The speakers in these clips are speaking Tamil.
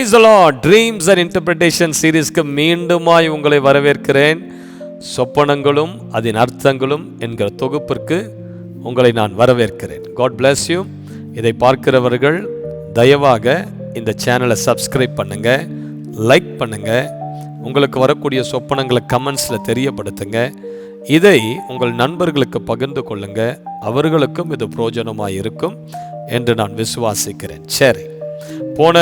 Price the lord. Dreams and interpretation சீரீஸ்க்கு மீண்டுமாய் உங்களை வரவேற்கிறேன். சொப்பனங்களும் அதன் அர்த்தங்களும் என்கிற தொகுப்பிற்கு உங்களை நான் வரவேற்கிறேன். God bless you. இதை பார்க்கிறவர்கள் தயவாக இந்த சேனலை சப்ஸ்கிரைப் பண்ணுங்க, லைக் பண்ணுங்க, உங்களுக்கு வரக்கூடிய சொப்பனங்களை கமெண்ட்ஸில் தெரியப்படுத்துங்க. இதை உங்கள் நண்பர்களுக்கு பகிர்ந்து கொள்ளுங்க, அவர்களுக்கும் இது பிரயோஜனமாக இருக்கும் என்று நான் விசுவாசிக்கிறேன். சரி, போன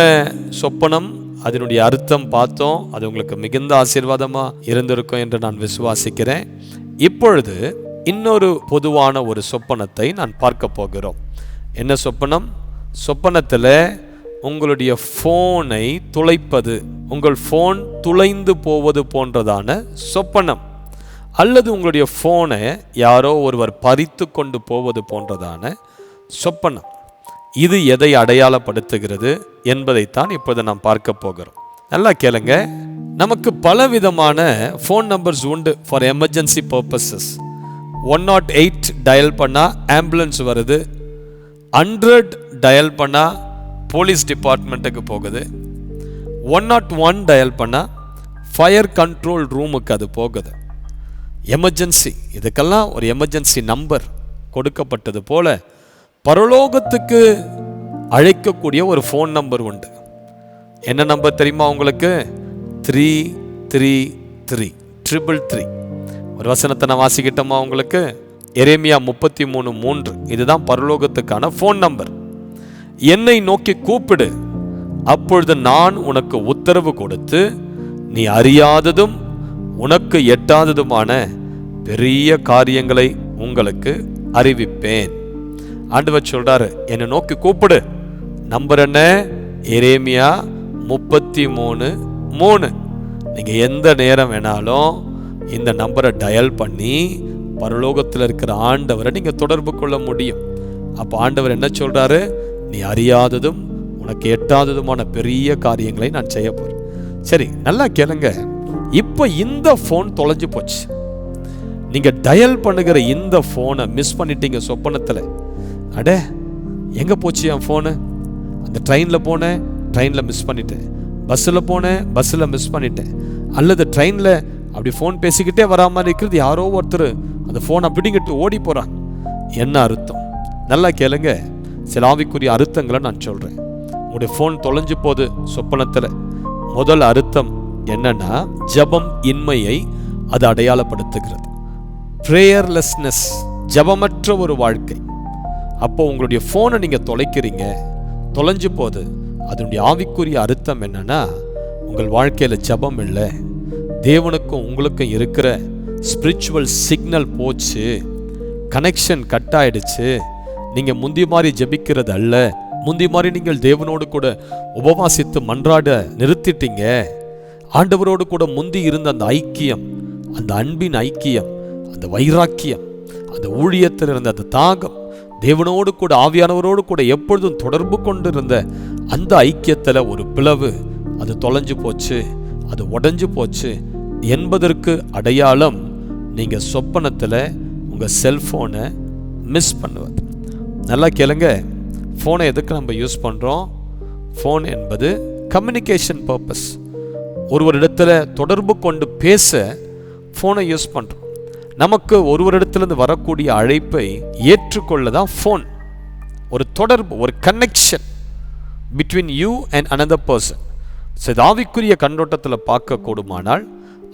சொப்பனம் அதனுடைய அர்த்தம் பார்த்தோம். அது உங்களுக்கு மிகுந்த ஆசீர்வாதமாக இருந்திருக்கும் என்று நான் விசுவாசிக்கிறேன். இப்பொழுது இன்னொரு பொதுவான ஒரு சொப்பனத்தை நான் பார்க்க போகிறோம். என்ன சொப்பனம்? சொப்பனத்தில் உங்களுடைய ஃபோனை துளைப்பது, உங்கள் ஃபோன் துளைந்து போவது போன்றதான சொப்பனம், அல்லது உங்களுடைய ஃபோனை யாரோ ஒருவர் பறித்து கொண்டு போவது போன்றதான சொப்பனம். இது எதை அடையாளப்படுத்துகிறது என்பதைத்தான் இப்போது நாம் பார்க்க போகிறோம். நல்லா கேளுங்க. நமக்கு பலவிதமான ஃபோன் நம்பர்ஸ் உண்டு ஃபார் எமர்ஜென்சி பர்பஸஸ். 108 டயல் பண்ணால் ஆம்புலன்ஸ் வருது, 100 டயல் பண்ணால் போலீஸ் டிபார்ட்மெண்ட்டுக்கு போகுது, 101 டயல் பண்ணால் ஃபயர் கண்ட்ரோல் ரூமுக்கு அது போகுது. எமர்ஜென்சி, இதுக்கெல்லாம் ஒரு எமர்ஜென்சி நம்பர் கொடுக்கப்பட்டது போல பரலோகத்துக்கு அழைக்கக்கூடிய ஒரு ஃபோன் நம்பர் உண்டு. என்ன நம்பர் தெரியுமா உங்களுக்கு? 333. ஒரு வசனத்தை நான் வாசிக்கிட்டோமா உங்களுக்கு? எரேமியா 33:3. இதுதான் பரலோகத்துக்கான ஃபோன் நம்பர். என்னை நோக்கி கூப்பிடு, அப்பொழுது நான் உனக்கு உத்தரவு கொடுத்து நீ அறியாததும் உனக்கு எட்டாததுமான பெரிய காரியங்களை உங்களுக்கு அறிவிப்பேன். ஆண்டவர் சொல்றாரு, என்னை நோக்கி கூப்பிடு. நம்பர் என்ன? எரேமியா 33:3. நீங்க எந்த நேரம் வேணாலும் இந்த நம்பரை டயல் பண்ணி பரலோகத்தில் இருக்கிற ஆண்டவரை நீங்க தொடர்பு கொள்ள முடியும். அப்போ ஆண்டவர் என்ன சொல்றாரு? நீ அறியாததும் உனக்கு எட்டாததுமான பெரிய காரியங்களை நான் செய்ய போறேன். சரி, நல்லா கேளுங்க. இப்போ இந்த ஃபோன் தொலைஞ்சு போச்சு. நீங்க டயல் பண்ணுகிற இந்த ஃபோனை மிஸ் பண்ணிட்டீங்க சொப்பனத்தில். அட, எங்கே போச்சு என் ஃபோனு? அந்த ட்ரெயினில் போனேன், ட்ரெயினில் மிஸ் பண்ணிட்டேன். பஸ்ஸில் போனேன், பஸ்ஸில் மிஸ் பண்ணிட்டேன். அல்லது ட்ரெயினில் அப்படி ஃபோன் பேசிக்கிட்டே வராமல் இருக்கிறது, யாரோ ஒருத்தர் அந்த ஃபோனை பிடிங்கிட்டு ஓடி போகிறாங்க. என்ன அர்த்தம்? நல்லா கேளுங்க. சில ஆவிக்குரிய அர்த்தங்களை நான் சொல்கிறேன். உங்களுடைய ஃபோன் தொலைஞ்சு போகுது சொப்பனத்தில். முதல் அர்த்தம் என்னன்னா, ஜபம் இன்மையை அது அடையாளப்படுத்துகிறது. ப்ரேயர்லெஸ்னஸ், ஜபமற்ற ஒரு வாழ்க்கை. அப்போ உங்களுடைய ஃபோனை நீங்கள் தொலைக்கிறீங்க, தொலைஞ்சு போகுது. அதனுடைய ஆவிக்குரிய அர்த்தம் என்னன்னா, உங்கள் வாழ்க்கையில் ஜபம் இல்லை, தேவனுக்கும் உங்களுக்கும் இருக்கிற ஸ்பிரிச்சுவல் சிக்னல் போச்சு, கனெக்ஷன் கட் ஆயிடுச்சு. நீங்கள் முந்தி மாதிரி ஜபிக்கிறது அல்ல, முந்தி மாதிரி நீங்கள் தேவனோடு கூட உபவாசித்து மன்றாட நிறுத்திட்டீங்க. ஆண்டவரோடு கூட முந்தி இருந்த அந்த ஐக்கியம், அந்த அன்பின் ஐக்கியம், அந்த வைராக்கியம், அந்த ஊழியத்தில் இருந்த அந்த தாகம், தேவனோடு கூட ஆவியானவரோடு கூட எப்பொழுதும் தொடர்பு கொண்டிருந்த அந்த ஐக்கியத்தில் ஒரு பிளவு, அது தொலைஞ்சு போச்சு, அது உடைஞ்சு போச்சு என்பதற்கு அடையாளம் நீங்கள் சொப்பனத்தில் உங்கள் செல்ஃபோனை மிஸ் பண்ணுவது. நல்லா கேளுங்க. ஃபோனை எதுக்கு நம்ம யூஸ் பண்ணுறோம்? ஃபோன் என்பது கம்யூனிகேஷன் பர்பஸ். ஒருவரிடத்தில் தொடர்பு கொண்டு பேச ஃபோனை யூஸ் பண்ணுறோம். நமக்கு ஒருவரிடத்திலிருந்து வரக்கூடிய அழைப்பை ஏற்றுக்கொள்ள தான் ஃபோன். ஒரு தொடர்பு, ஒரு connection between you and another person. ஆவிக்குரிய கண்ணோட்டத்தில் பார்க்க கூடுமானால்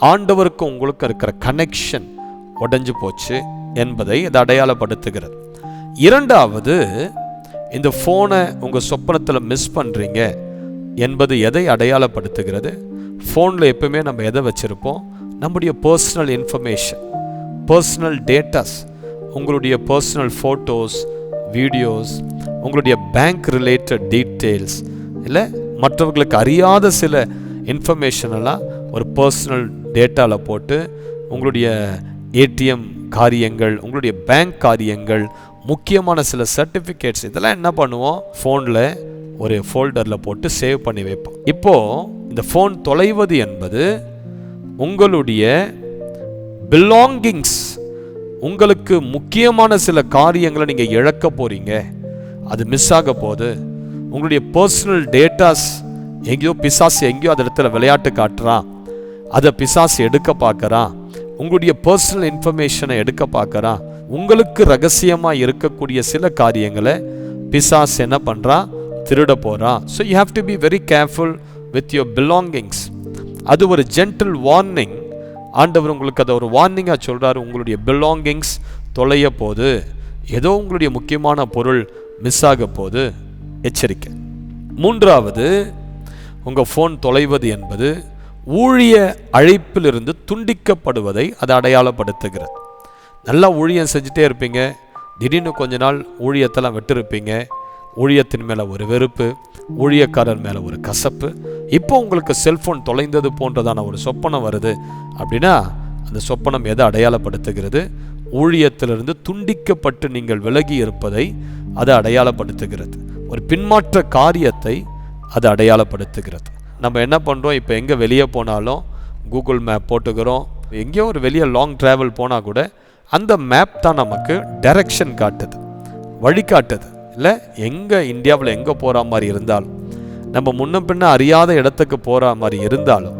ஆண்டவருக்கு உங்களுக்கு இருக்கிற கனெக்ஷன் உடைஞ்சு போச்சு என்பதை இது அடையாளப்படுத்துகிறது. இரண்டாவது, இந்த ஃபோனை உங்கள் சொப்பனத்தில் மிஸ் பண்ணுறீங்க என்பது எதை அடையாளப்படுத்துகிறது? ஃபோனில் எப்பவுமே நம்ம எதை வச்சுருப்போம்? நம்முடைய பர்சனல் இன்ஃபர்மேஷன், பர்சனல் டேட்டாஸ், உங்களுடைய பர்சனல் ஃபோட்டோஸ், வீடியோஸ், உங்களுடைய பேங்க் ரிலேட்டட் டீட்டெயில்ஸ், இல்லை மற்றவர்களுக்கு அறியாத சில இன்ஃபர்மேஷனெல்லாம் ஒரு பர்சனல் டேட்டாவில் போட்டு உங்களுடைய ஏடிஎம் காரியங்கள், உங்களுடைய பேங்க் காரியங்கள், முக்கியமான சில சர்டிஃபிகேட்ஸ், இதெல்லாம் என்ன பண்ணுவோம்? ஃபோனில் ஒரு ஃபோல்டரில் போட்டு சேவ் பண்ணி வைப்போம். இப்போது இந்த ஃபோன் தொலைவது என்பது உங்களுடைய பிலாங்கிங்ஸ், உங்களுக்கு முக்கியமான சில காரியங்களை நீங்கள் இழக்க போகிறீங்க, அது மிஸ் ஆக போகுது. உங்களுடைய பர்சனல் டேட்டாஸ் எங்கேயோ பிசாசு எங்கேயோ அந்த இடத்துல விளையாட்டு காட்டுறான், அதை பிசாசு எடுக்க பார்க்கறான். உங்களுடைய பர்சனல் இன்ஃபர்மேஷனை எடுக்க பார்க்கறான். உங்களுக்கு ரகசியமாக இருக்கக்கூடிய சில காரியங்களை பிசாசு என்ன பண்ணுறான், திருட போகிறான். So you have to be very careful with your belongings. அது ஒரு ஜென்டில் வார்னிங். ஆண்டவர் உங்களுக்கு அதை ஒரு வார்னிங்காக சொல்கிறாரு. உங்களுடைய பிலாங்கிங்ஸ் தொலைய போது, ஏதோ உங்களுடைய முக்கியமான பொருள் மிஸ் ஆக போது, எச்சரிக்கை. மூன்றாவது, உங்கள் ஃபோன் தொலைவது என்பது ஊழிய அழைப்பிலிருந்து துண்டிக்கப்படுவதை அது அடையாளப்படுத்துகிறது. நல்லா ஊழியம் செஞ்சுட்டே இருப்பீங்க, திடீர்னு கொஞ்ச நாள் ஊழியத்தெல்லாம் விட்டுருப்பீங்க. ஊழியத்தின் மேலே ஒரு வெறுப்பு, ஊழியக்காரர் மேலே ஒரு கசப்பு. இப்போ உங்களுக்கு செல்ஃபோன் தொலைந்தது போன்றதான ஒரு சொப்பனம் வருது அப்படின்னா அந்த சொப்பனம் எதை அடையாளப்படுத்துகிறது? ஊழியத்திலிருந்து துண்டிக்கப்பட்டு நீங்கள் விலகி இருப்பதை அது அடையாளப்படுத்துகிறது. ஒரு பின்மாற்ற காரியத்தை அது அடையாளப்படுத்துகிறது. நம்ம என்ன பண்ணுறோம், இப்போ எங்கே வெளியே போனாலும் கூகுள் மேப் போட்டுக்கிறோம். எங்கேயோ ஒரு வெளியே லாங் ட்ராவல் போனால் கூட அந்த மேப் தான் நமக்கு டைரக்ஷன் காட்டுது, வழிகாட்டுது. இல்லை, எங்கே இந்தியாவில் எங்கே போகிற மாதிரி இருந்தாலும், நம்ம முன்ன பின்ன அறியாத இடத்துக்கு போகிற மாதிரி இருந்தாலும்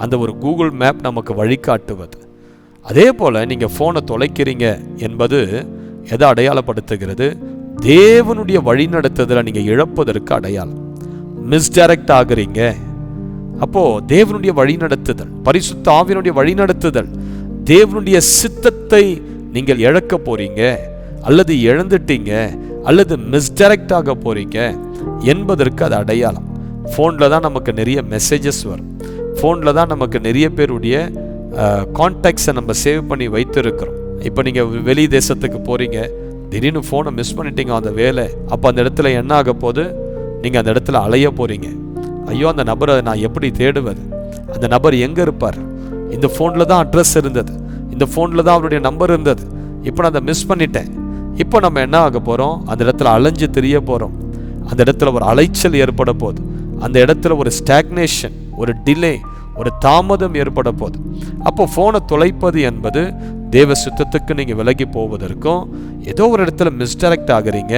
அந்த ஒரு கூகுள் மேப் நமக்கு வழிகாட்டுவது. அதே போல் நீங்கள் ஃபோனை தொலைக்கிறீங்க என்பது எதை அடையாளப்படுத்துகிறது? தேவனுடைய வழிநடத்துதலை நீங்கள் இழப்பதற்கு அடையாளம். மிஸ்டைரக்ட் ஆகுறீங்க. அப்போது தேவனுடைய வழிநடத்துதல், பரிசுத்த ஆவியினுடைய வழிநடத்துதல், தேவனுடைய சித்தத்தை நீங்கள் இழக்க போறீங்க, அல்லது இழந்துட்டீங்க, அல்லது மிஸ்டைரக்ட் ஆக போறீங்க என்பதற்கு அது அடையாளம். ஃபோனில் தான் நமக்கு நிறைய மெசேஜஸ் வரும். ஃபோனில் தான் நமக்கு நிறைய பேருடைய கான்டாக்ட்ஸை நம்ம சேவ் பண்ணி வைத்திருக்கிறோம். இப்போ நீங்கள் வெளி தேசத்துக்கு போகிறீங்க, திடீர்னு ஃபோனை மிஸ் பண்ணிட்டீங்க அந்த வேலை. அப்போ அந்த இடத்துல என்ன ஆக போகுது? நீங்கள் அந்த இடத்துல அலைய போகிறீங்க. ஐயோ, அந்த நபரை நான் எப்படி தேடுவது? அந்த நபர் எங்கே இருப்பார்? இந்த ஃபோனில் தான் அட்ரஸ் இருந்தது, இந்த ஃபோனில் தான் அவருடைய நம்பர் இருந்தது, இப்போ நான் அதை மிஸ் பண்ணிட்டேன். இப்போ நம்ம என்ன ஆக போகிறோம்? அந்த இடத்துல அலைஞ்சு தெரிய போகிறோம். அந்த இடத்துல ஒரு அலைச்சல் ஏற்பட போகுது. அந்த இடத்துல ஒரு ஸ்டாக்னேஷன், ஒரு டிலே, ஒரு தாமதம் ஏற்பட போகுது. அப்போ ஃபோனை தொலைப்பது என்பது தேவ சுத்தத்துக்கு நீங்கள் விலகி போவதற்கும், ஏதோ ஒரு இடத்துல மிஸ்டைரக்ட் ஆகுறீங்க,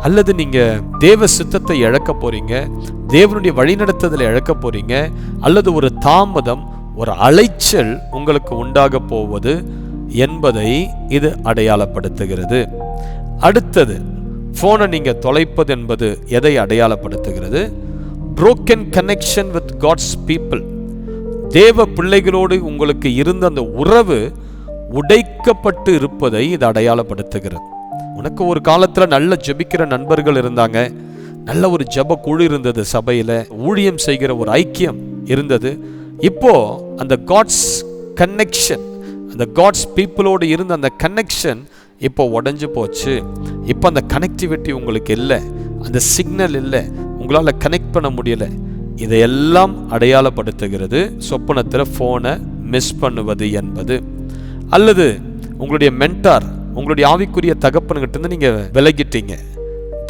அல்லது நீங்கள் தேவ சுத்தத்தை இழக்க போகிறீங்க, தேவனுடைய வழிநடத்துதலை இழக்க போகிறீங்க, அல்லது ஒரு தாமதம், ஒரு அலைச்சல் உங்களுக்கு உண்டாக போவது என்பதை இது அடையாளப்படுத்துகிறது. அடுத்தது, ஃபோனை நீங்கள் தொலைப்பது என்பது எதை அடையாளப்படுத்துகிறது? broken connection with God's people. தேவ பிள்ளைகளோடு உங்களுக்கு இருந்த அந்த உறவு உடைக்கப்பட்டு இருப்பதை இது அடையாளப்படுத்துகிறது. உனக்கு ஒரு காலத்தில் நல்ல ஜெபிக்கிற நண்பர்கள் இருந்தாங்க, நல்ல ஒரு ஜெப குழு இருந்தது, சபையில் ஊழியம் செய்கிற ஒரு ஐக்கியம் இருந்தது. இப்போ அந்த காட்ஸ் கனெக்ஷன், அந்த காட்ஸ் பீப்புளோடு இருந்த அந்த கனெக்ஷன் இப்போ உடஞ்சி போச்சு. இப்போ அந்த கனெக்டிவிட்டி உங்களுக்கு இல்லை, அந்த சிக்னல் இல்லை, உங்களால் கனெக்ட் பண்ண முடியலை. இதையெல்லாம் அடையாளப்படுத்துகிறது சொப்பனத்தில் ஃபோனை மிஸ் பண்ணுவது என்பது. அல்லது உங்களுடைய மென்டார், உங்களுடைய ஆவிக்குரிய தகப்பன்கிட்ட நீங்கள் விலகிட்டீங்க,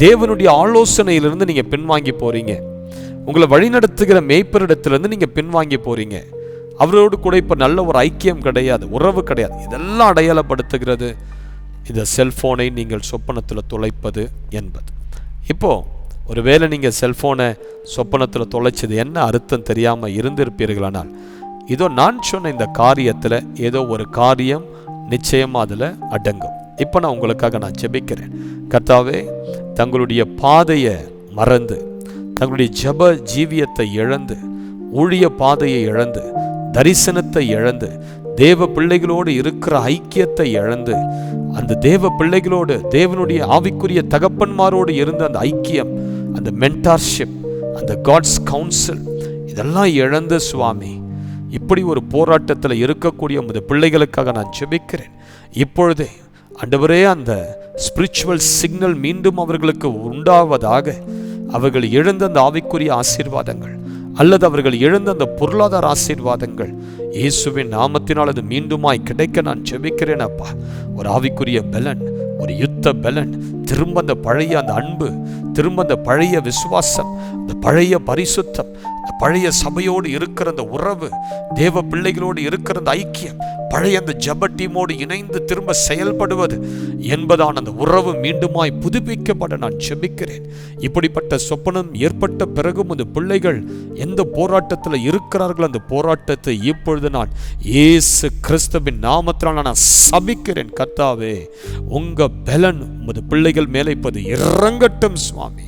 தேவனுடைய ஆலோசனையிலிருந்து நீங்கள் பின்வாங்கி போகிறீங்க, உங்களை வழிநடத்துகிற மேய்ப்பரிடத்திலிருந்து நீங்கள் பின்வாங்கி போகிறீங்க, அவரோடு கூட இப்போ நல்ல ஒரு ஐக்கியம் கிடையாது, உறவு கிடையாது. இதெல்லாம் அடையாளப்படுத்துகிறது இந்த செல்ஃபோனை நீங்கள் சொப்பனத்தில் தொலைப்பது என்பது. இப்போது ஒருவேளை நீங்கள் செல்ஃபோனை சொப்பனத்தில் தொலைச்சது என்ன அர்த்தம் தெரியாமல் இருந்திருப்பீர்களானால், இதோ நான் சொன்ன இந்த காரியத்தில் ஏதோ ஒரு காரியம் நிச்சயமாக அதில் அடங்கும். இப்போ நான் உங்களுக்காக நான் ஜெபிக்கிறேன். கர்த்தாவே, தங்களுடைய பாதையை மறந்து, தங்களுடைய ஜெப ஜீவியத்தை இழந்து, ஊழிய பாதையை இழந்து, தரிசனத்தை இழந்து, தேவ பிள்ளைகளோடு இருக்கிற ஐக்கியத்தை இழந்து, அந்த தேவ பிள்ளைகளோடு தேவனுடைய ஆவிக்குரிய தகப்பன்மாரோடு இருந்த அந்த ஐக்கியம், அந்த மென்டார்ஷிப், அந்த காட்ஸ் கவுன்சில், இதெல்லாம் இழந்து சுவாமி இப்படி ஒரு போராட்டத்தில் இருக்கக்கூடிய உமது பிள்ளைகளுக்காக நான் ஜெபிக்கிறேன். இப்பொழுதே ஆண்டவரே, அந்த ஸ்பிரிச்சுவல் சிக்னல் மீண்டும் அவர்களுக்கு உண்டாவதாக. அவர்கள் இழந்த அந்த ஆவிக்குரிய ஆசீர்வாதங்கள், அல்லது அவர்கள் இழந்த அந்த பொருளாதார ஆசீர்வாதங்கள் இயேசுவின் நாமத்தினால் அது மீண்டுமாய் கிடைக்க நான் ஜெபிக்கிறேன் அப்பா. ஒரு ஆவிக்குரிய பலன், ஒரு யுத்த பலன், திரும்ப அந்த பழைய அந்த அன்பு, திரும்ப அந்த பழைய விசுவாசம், அந்த பழைய பரிசுத்தம், பழைய சபையோடு இருக்கிற அந்த உறவு, தேவ பிள்ளைகளோடு இருக்கிற அந்த ஐக்கியம், பழைய அந்த ஜெப டீமோடு இணைந்து திரும்ப செயல்படுவது என்பதான அந்த உறவு மீண்டுமாய் புதுப்பிக்கப்பட நான் ஜெபிக்கிறேன். இப்படிப்பட்ட சொப்பனம் ஏற்பட்ட பிறகும் அந்த பிள்ளைகள் எந்த போராட்டத்தில் இருக்கிறார்கள், அந்த போராட்டத்தை இப்பொழுது நான் இயேசு கிறிஸ்துவின் நாமத்தினால் நான் சபிக்கிறேன். கர்த்தாவே, உங்க பலன் உமது பிள்ளைகள் மேலே இப்போது இறங்கட்டும் சுவாமி.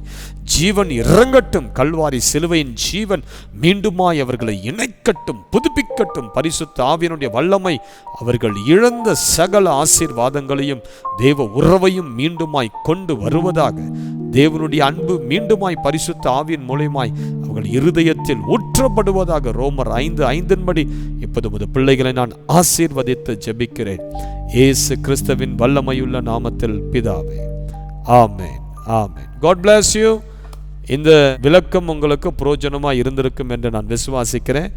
ஜீவன் இறங்கட்டும். கல்வாரி சிலுவையின் ஜீவன் மீண்டுமாய் அவர்களை இணைக்கட்டும், புதுப்பிக்கட்டும். பரிசுத்த ஆவியினுடைய வல்லமை அவர்கள் இழந்த சகல ஆசீர்வாதங்களையும் தேவ உறவையும் மீண்டுமாய் கொண்டு வருவதாக. தேவனுடைய அன்பு மீண்டுமாய் பரிசுத்த ஆவியின் மூலமாய் அவர்கள் இருதயத்தில் ஊற்றப்படுவதாக. ரோமர் 5:5 இப்போது பிள்ளைகளை நான் ஆசீர்வதித்து ஜெபிக்கிறேன் இயேசு கிறிஸ்துவின் வல்லமையுள்ள நாமத்தில் பிதாவே. Amen, amen. God bless you. இந்த விளக்கம் உங்களுக்கு பிரயோஜனமாக இருந்திருக்கும் என்று நான் விசுவாசிக்கிறேன்.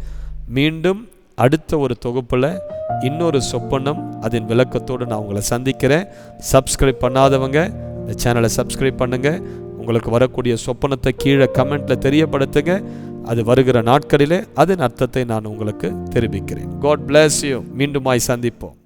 மீண்டும் அடுத்த ஒரு தொகுப்பில் இன்னொரு சொப்பனம் அதன் விளக்கத்தோடு நான் உங்களை சந்திக்கிறேன். சப்ஸ்கிரைப் பண்ணாதவங்க இந்த சேனலை சப்ஸ்கிரைப் பண்ணுங்கள். உங்களுக்கு வரக்கூடிய சொப்பனத்தை கீழே கமெண்ட்டில் தெரியப்படுத்துங்க. அது வருகிற நாட்களிலே அதன் அர்த்தத்தை நான் உங்களுக்கு தெரிவிக்கிறேன். God bless you. மீண்டுமாய் சந்திப்போம்.